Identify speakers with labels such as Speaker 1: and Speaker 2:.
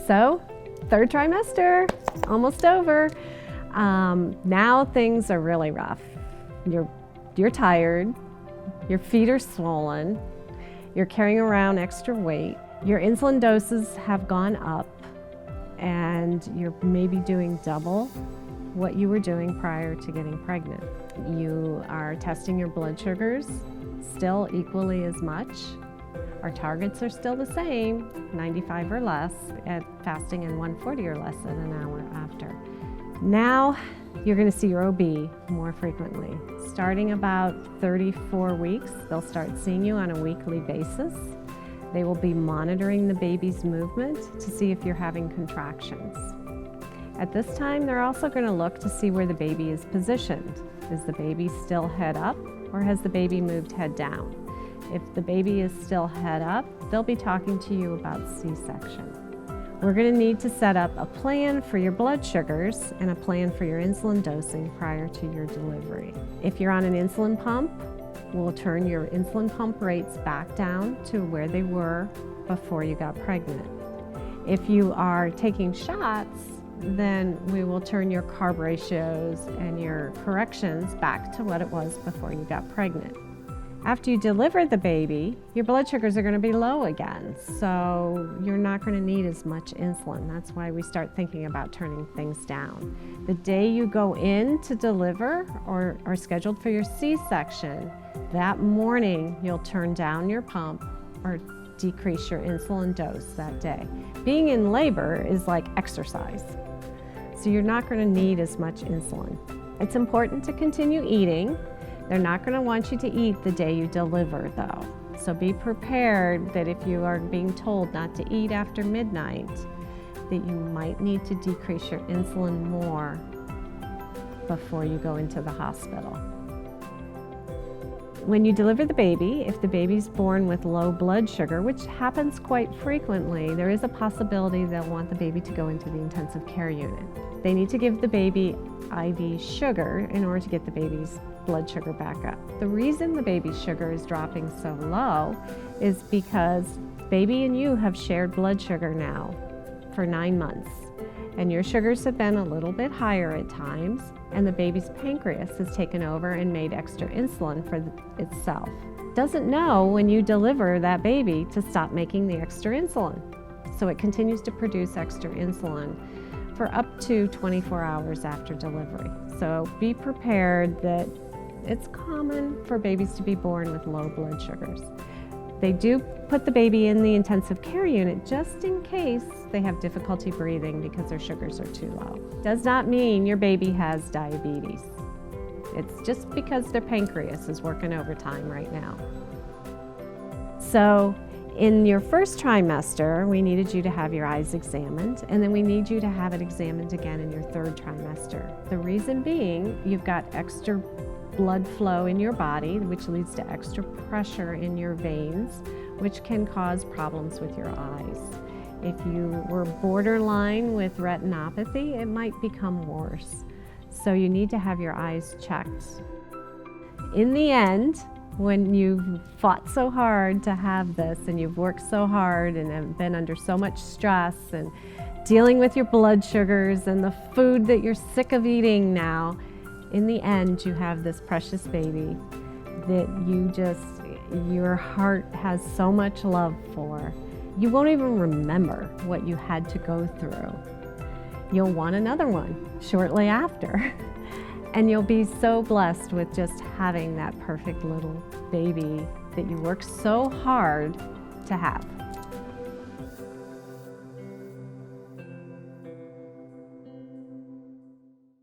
Speaker 1: So, third trimester, almost over. Now things are really rough. You're tired, your feet are swollen, you're carrying around extra weight, your insulin doses have gone up, and you're maybe doing double what you were doing prior to getting pregnant. You are testing your blood sugars still equally as much. Our targets are still the same, 95 or less at fasting and 140 or less at an hour after. Now you're going to see your OB more frequently. Starting about 34 weeks, they'll start seeing you on a weekly basis. They will be monitoring the baby's movement to see if you're having contractions. At this time, they're also going to look to see where the baby is positioned. Is the baby still head up, or has the baby moved head down? If the baby is still head up, they'll be talking to you about C-section. We're going to need to set up a plan for your blood sugars and a plan for your insulin dosing prior to your delivery. If you're on an insulin pump, we'll turn your insulin pump rates back down to where they were before you got pregnant. If you are taking shots, then we will turn your carb ratios and your corrections back to what it was before you got pregnant. After you deliver the baby, your blood sugars are going to be low again, so you're not going to need as much insulin. That's why we start thinking about turning things down. The day you go in to deliver or are scheduled for your C-section, that morning you'll turn down your pump or decrease your insulin dose that day. Being in labor is like exercise, so you're not going to need as much insulin. It's important to continue eating. They're not going to want you to eat the day you deliver, though. So be prepared that if you are being told not to eat after midnight, that you might need to decrease your insulin more before you go into the hospital. When you deliver the baby, if the baby's born with low blood sugar, which happens quite frequently, there is a possibility they'll want the baby to go into the intensive care unit. They need to give the baby IV sugar in order to get the baby's blood sugar back up. The reason the baby's sugar is dropping so low is because baby and you have shared blood sugar now for 9 months, and your sugars have been a little bit higher at times, and the baby's pancreas has taken over and made extra insulin for itself. Doesn't know when you deliver that baby to stop making the extra insulin, so it continues to produce extra insulin for up to 24 hours after delivery. So be prepared that it's common for babies to be born with low blood sugars. They do put the baby in the intensive care unit just in case they have difficulty breathing because their sugars are too low. Does not mean your baby has diabetes. It's just because their pancreas is working overtime right now. So in your first trimester, we needed you to have your eyes examined, and then we need you to have it examined again in your third trimester. The reason being, you've got extra blood flow in your body, which leads to extra pressure in your veins, which can cause problems with your eyes. If you were borderline with retinopathy, it might become worse. So you need to have your eyes checked. In the end, when you've fought so hard to have this, and you've worked so hard and have been under so much stress and dealing with your blood sugars and the food that you're sick of eating now, in the end, you have this precious baby that your heart has so much love for. You won't even remember what you had to go through. You'll want another one shortly after. And you'll be so blessed with just having that perfect little baby that you worked so hard to have.